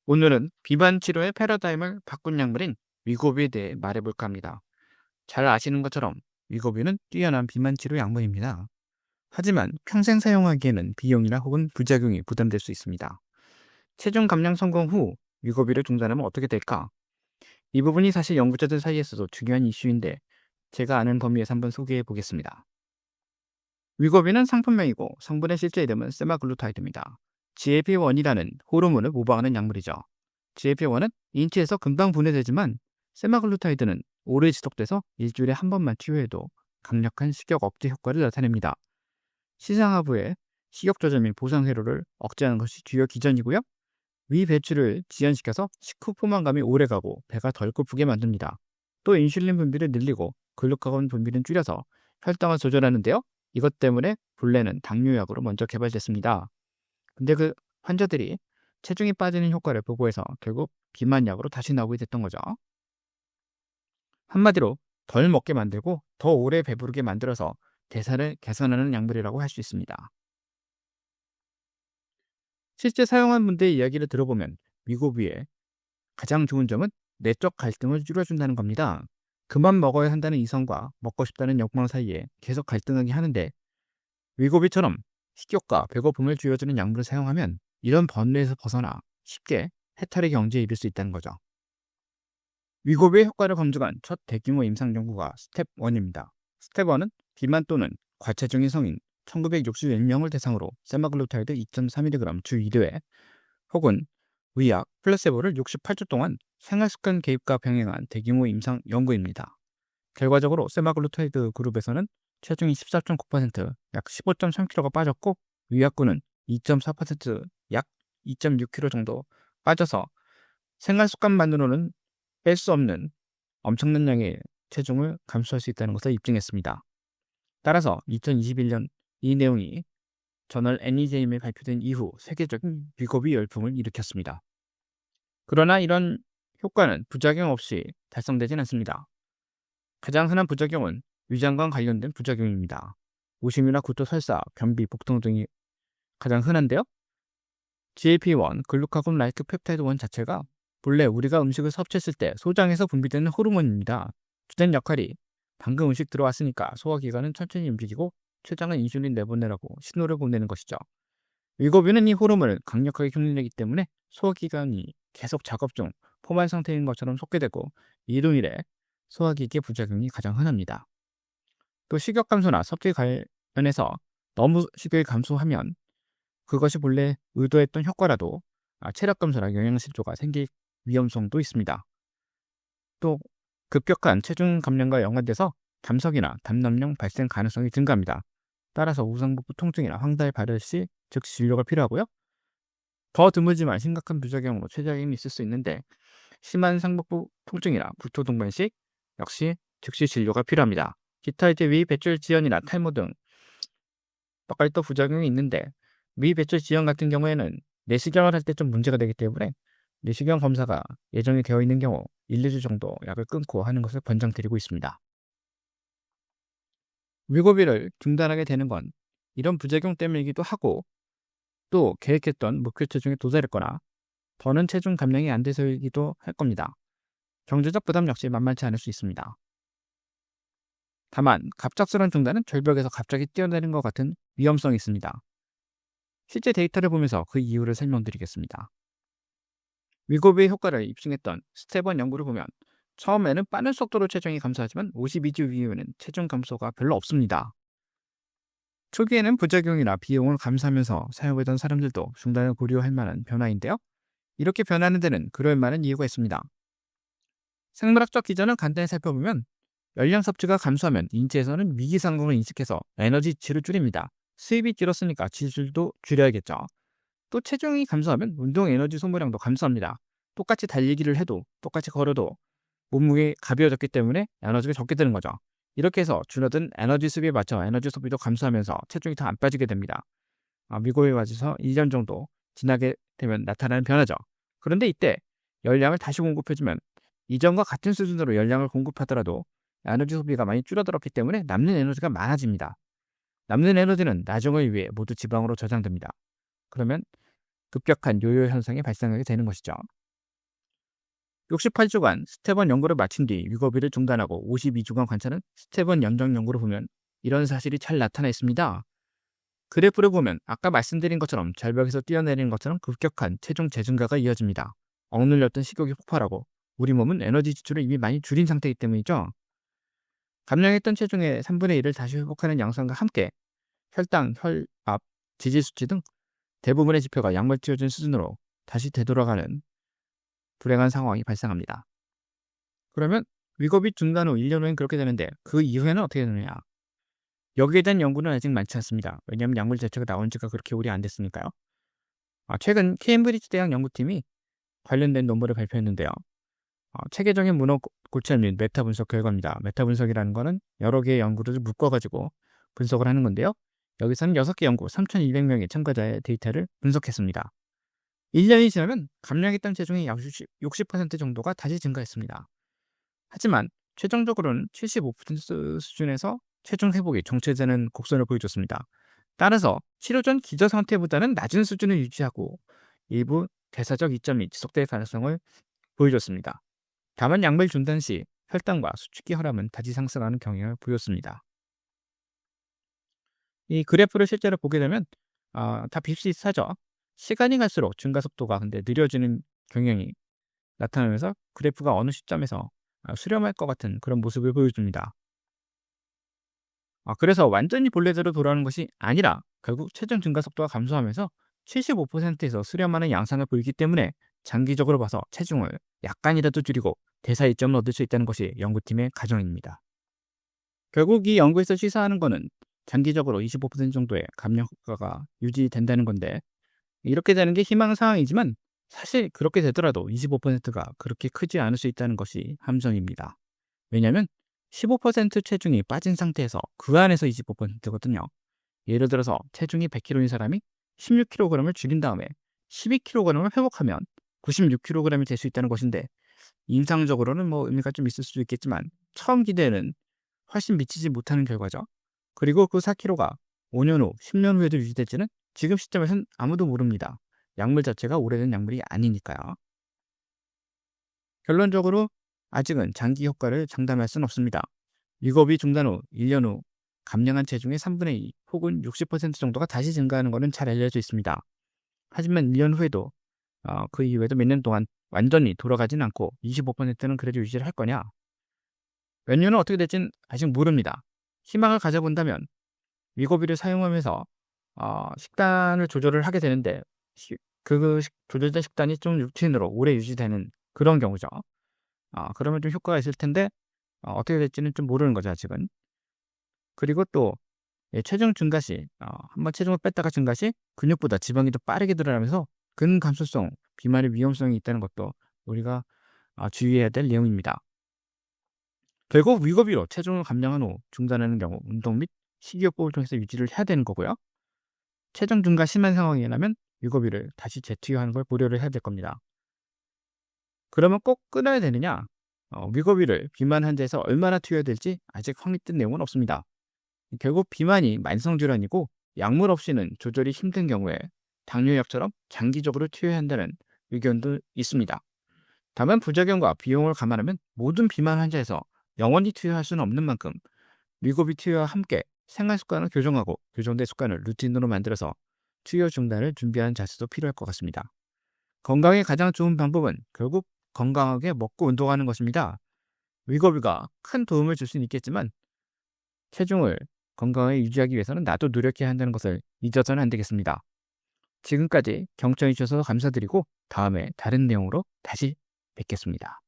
오늘은 비만 치료의 패러다임을 바꾼 약물인 위고비에 대해 말해볼까 합니다. 잘 아시는 것처럼 위고비는 뛰어난 비만 치료 약물입니다. 하지만 평생 사용하기에는 비용이나 혹은 부작용이 부담될 수 있습니다. 체중 감량 성공 후 위고비를 중단하면 어떻게 될까? 이 부분이 사실 연구자들 사이에서도 중요한 이슈인데 제가 아는 범위에서 한번 소개해 보겠습니다. 위고비는 상품명이고 성분의 실제 이름은 세마글루타이드입니다. GLP-1이라는 호르몬을 모방하는 약물이죠. GLP-1은 인체에서 금방 분해되지만 세마글루타이드는 오래 지속돼서 일주일에 한 번만 투여해도 강력한 식욕 억제 효과를 나타냅니다. 시장 하부에 식욕 조절 및 보상 회로를 억제하는 것이 주요 기전이고요. 위 배출을 지연시켜서 식후 포만감이 오래가고 배가 덜 고프게 만듭니다. 또 인슐린 분비를 늘리고 글루카곤 분비를 줄여서 혈당을 조절하는데요. 이것 때문에 본래는 당뇨약으로 먼저 개발됐습니다. 근데 그 환자들이 체중이 빠지는 효과를 보고해서 결국 비만약으로 다시 나오게 됐던 거죠. 한마디로 덜 먹게 만들고 더 오래 배부르게 만들어서 대사를 개선하는 약물이라고 할 수 있습니다. 실제 사용한 분들의 이야기를 들어보면 위고비의 가장 좋은 점은 내적 갈등을 줄여준다는 겁니다. 그만 먹어야 한다는 이성과 먹고 싶다는 욕망 사이에 계속 갈등하게 하는데 위고비처럼 식욕과 배고픔을 줄여주는 약물을 사용하면 이런 번뇌에서 벗어나 쉽게 해탈의 경지에 이를 수 있다는 거죠. 위고비의 효과를 검증한 첫 대규모 임상 연구가 스텝 1입니다. 스텝 1은 비만 또는 과체중인 성인 1961명을 대상으로 세마글루타이드 2.3mg 주 1회 혹은 위약 플라세보를 68주 동안 생활습관 개입과 병행한 대규모 임상 연구입니다. 결과적으로 세마글루타이드 그룹에서는 체중이 14.9%, 약 15.3kg가 빠졌고 위약군은 2.4%, 약 2.6kg 정도 빠져서 생활습관만으로는 뺄 수 없는 엄청난 양의 체중을 감소할 수 있다는 것을 입증했습니다. 따라서 2021년 이 내용이 저널 NEJM에 발표된 이후 세계적인 위고비 열풍을 일으켰습니다. 그러나 이런 효과는 부작용 없이 달성되진 않습니다. 가장 흔한 부작용은 위장과 관련된 부작용입니다. 오심이나 구토, 설사, 변비, 복통 등이 가장 흔한데요. GLP-1, 글루카곤 라이크 펩타이드 1 자체가 본래 우리가 음식을 섭취했을 때 소장에서 분비되는 호르몬입니다. 주된 역할이 방금 음식 들어왔으니까 소화기관은 천천히 움직이고 췌장은 인슐린 내보내라고 신호를 보내는 것이죠. 위고비는 이 호르몬을 강력하게 흉내내기 때문에 소화기관이 계속 작업 중 포만 상태인 것처럼 속게되고 이로 인해 소화기계 부작용이 가장 흔합니다. 또 식욕 감소나 섭취 관련해서 너무 식욕이 감소하면 그것이 본래 의도했던 효과라도 체력 감소나 영양실조가 생길 위험성도 있습니다. 또 급격한 체중 감량과 연관돼서 담석이나 담낭령 발생 가능성이 증가합니다. 따라서 우상복부 통증이나 황달 발열 시 즉시 진료가 필요하고요. 더 드물지만 심각한 부작용으로 췌장염이 있을 수 있는데 심한 상복부 통증이나 구토 동반 시 역시 즉시 진료가 필요합니다. 기타 위 배출 지연이나 탈모 등 몇 가지 또 부작용이 있는데 위 배출 지연 같은 경우에는 내시경을 할 때 좀 문제가 되기 때문에 내시경 검사가 예정이 되어 있는 경우 1, 2주 정도 약을 끊고 하는 것을 권장드리고 있습니다. 위고비를 중단하게 되는 건 이런 부작용 때문이기도 하고 또 계획했던 목표 체중에 도달했거나 더는 체중 감량이 안 돼서이기도 할 겁니다. 경제적 부담 역시 만만치 않을 수 있습니다. 다만 갑작스러운 중단은 절벽에서 갑자기 뛰어내린 것 같은 위험성이 있습니다. 실제 데이터를 보면서 그 이유를 설명드리겠습니다. 위고비의 효과를 입증했던 스텝 1 연구를 보면 처음에는 빠른 속도로 체중이 감소하지만 52주 이후에는 체중 감소가 별로 없습니다. 초기에는 부작용이나 비용을 감수하면서 사용하던 사람들도 중단을 고려할 만한 변화인데요. 이렇게 변하는 데는 그럴 만한 이유가 있습니다. 생물학적 기전을 간단히 살펴보면 열량 섭취가 감소하면 인체에서는 위기 상황을 인식해서 에너지 지출을 줄입니다. 수입이 줄었으니까 지출도 줄여야겠죠. 또 체중이 감소하면 운동 에너지 소모량도 감소합니다. 똑같이 달리기를 해도 똑같이 걸어도 몸무게 가벼워졌기 때문에 에너지가 적게 드는 거죠. 이렇게 해서 줄어든 에너지 수비에 맞춰 에너지 소비도 감소하면서 체중이 더 안 빠지게 됩니다. 위고비에 맞아서 1년 정도 지나게 되면 나타나는 변화죠. 그런데 이때 열량을 다시 공급해주면 이전과 같은 수준으로 열량을 공급하더라도 에너지 소비가 많이 줄어들었기 때문에 남는 에너지가 많아집니다. 남는 에너지는 나중을 위해 모두 지방으로 저장됩니다. 그러면 급격한 요요 현상이 발생하게 되는 것이죠. 68주간 스텝 1 연구를 마친 뒤 위고비를 중단하고 52주간 관찰은 스텝 1 연장 연구를 보면 이런 사실이 잘 나타나 있습니다. 그래프를 보면 아까 말씀드린 것처럼 절벽에서 뛰어내리는 것처럼 급격한 체중 재증가가 이어집니다. 억눌렸던 식욕이 폭발하고 우리 몸은 에너지 지출을 이미 많이 줄인 상태이기 때문이죠. 감량했던 체중의 3분의 1을 다시 회복하는 양상과 함께 혈당, 혈압, 지질 수치 등 대부분의 지표가 약물 튀어준 수준으로 다시 되돌아가는 불행한 상황이 발생합니다. 그러면 위고비 중단 후 1년 후엔 그렇게 되는데 그 이후에는 어떻게 되느냐? 여기에 대한 연구는 아직 많지 않습니다. 왜냐하면 약물 자체가 나온 지가 그렇게 오래 안 됐으니까요. 최근 케임브리지 대학 연구팀이 관련된 논문을 발표했는데요. 체계적인 문헌 고찰 및 메타 분석 결과입니다. 메타 분석이라는 거는 여러 개의 연구를 묶어가지고 분석을 하는 건데요. 여기서는 6개 연구 3,200명의 참가자의 데이터를 분석했습니다. 1년이 지나면 감량했던 체중의 약 60% 정도가 다시 증가했습니다. 하지만 최종적으로는 75% 수준에서 체중 회복이 정체되는 곡선을 보여줬습니다. 따라서 치료 전 기저 상태보다는 낮은 수준을 유지하고 일부 대사적 이점이 지속될 가능성을 보여줬습니다. 다만 약물 중단 시 혈당과 수축기 혈압은 다시 상승하는 경향을 보였습니다. 이 그래프를 실제로 보게 되면 다 비슷하죠. 시간이 갈수록 증가 속도가 근데 느려지는 경향이 나타나면서 그래프가 어느 시점에서 수렴할 것 같은 그런 모습을 보여줍니다. 그래서 완전히 본래대로 돌아오는 것이 아니라 결국 체중 증가 속도가 감소하면서 75%에서 수렴하는 양상을 보이기 때문에 장기적으로 봐서 체중을 약간이라도 줄이고 대사 이점을 얻을 수 있다는 것이 연구팀의 가정입니다. 결국 이 연구에서 시사하는 것은 장기적으로 25% 정도의 감량 효과가 유지된다는 건데 이렇게 되는 게 희망사항이지만 사실 그렇게 되더라도 25%가 그렇게 크지 않을 수 있다는 것이 함정입니다. 왜냐하면 15% 체중이 빠진 상태에서 그 안에서 25%거든요. 예를 들어서 체중이 100kg인 사람이 16kg을 줄인 다음에 12kg을 회복하면 96kg이 될 수 있다는 것인데 임상적으로는 의미가 좀 있을 수도 있겠지만 처음 기대에는 훨씬 미치지 못하는 결과죠. 그리고 그 4kg가 5년 후, 10년 후에도 유지될지는 지금 시점에서는 아무도 모릅니다. 약물 자체가 오래된 약물이 아니니까요. 결론적으로 아직은 장기 효과를 장담할 수는 없습니다. 위고비 중단 후 1년 후 감량한 체중의 3분의 2 혹은 60% 정도가 다시 증가하는 것은 잘 알려져 있습니다. 하지만 1년 후에도 그 이후에도 몇 년 동안 완전히 돌아가진 않고 25%는 그래도 유지를 할 거냐? 몇 년은 어떻게 될지는 아직 모릅니다. 희망을 가져본다면 위고비를 사용하면서 식단을 조절을 하게 되는데 조절된 식단이 좀 루틴으로 오래 유지되는 그런 경우죠. 그러면 좀 효과가 있을 텐데 어떻게 될지는 좀 모르는 거죠 아직은. 그리고 또 체중 증가 시 한번 체중을 뺐다가 증가 시 근육보다 지방이 더 빠르게 늘어나면서 근감소성 비만의 위험성이 있다는 것도 우리가 주의해야 될 내용입니다. 결국 위고비로 체중을 감량한 후 중단하는 경우 운동 및 식이요법을 통해서 유지를 해야 되는 거고요. 체중 증가 심한 상황이 나면 위고비를 다시 재투여하는 걸 고려를 해야 될 겁니다. 그러면 꼭 끊어야 되느냐? 위고비를 비만 환자에서 얼마나 투여해야 될지 아직 확립된 내용은 없습니다. 결국 비만이 만성질환이고 약물 없이는 조절이 힘든 경우에 당뇨약처럼 장기적으로 투여해야 한다는 의견도 있습니다. 다만 부작용과 비용을 감안하면 모든 비만 환자에서 영원히 투여할 수는 없는 만큼 위고비 투여와 함께 생활 습관을 교정하고 교정된 습관을 루틴으로 만들어서 투여 중단을 준비하는 자세도 필요할 것 같습니다. 건강에 가장 좋은 방법은 결국 건강하게 먹고 운동하는 것입니다. 위고비가 큰 도움을 줄 수는 있겠지만 체중을 건강하게 유지하기 위해서는 나도 노력해야 한다는 것을 잊어서는 안 되겠습니다. 지금까지 경청해 주셔서 감사드리고 다음에 다른 내용으로 다시 뵙겠습니다.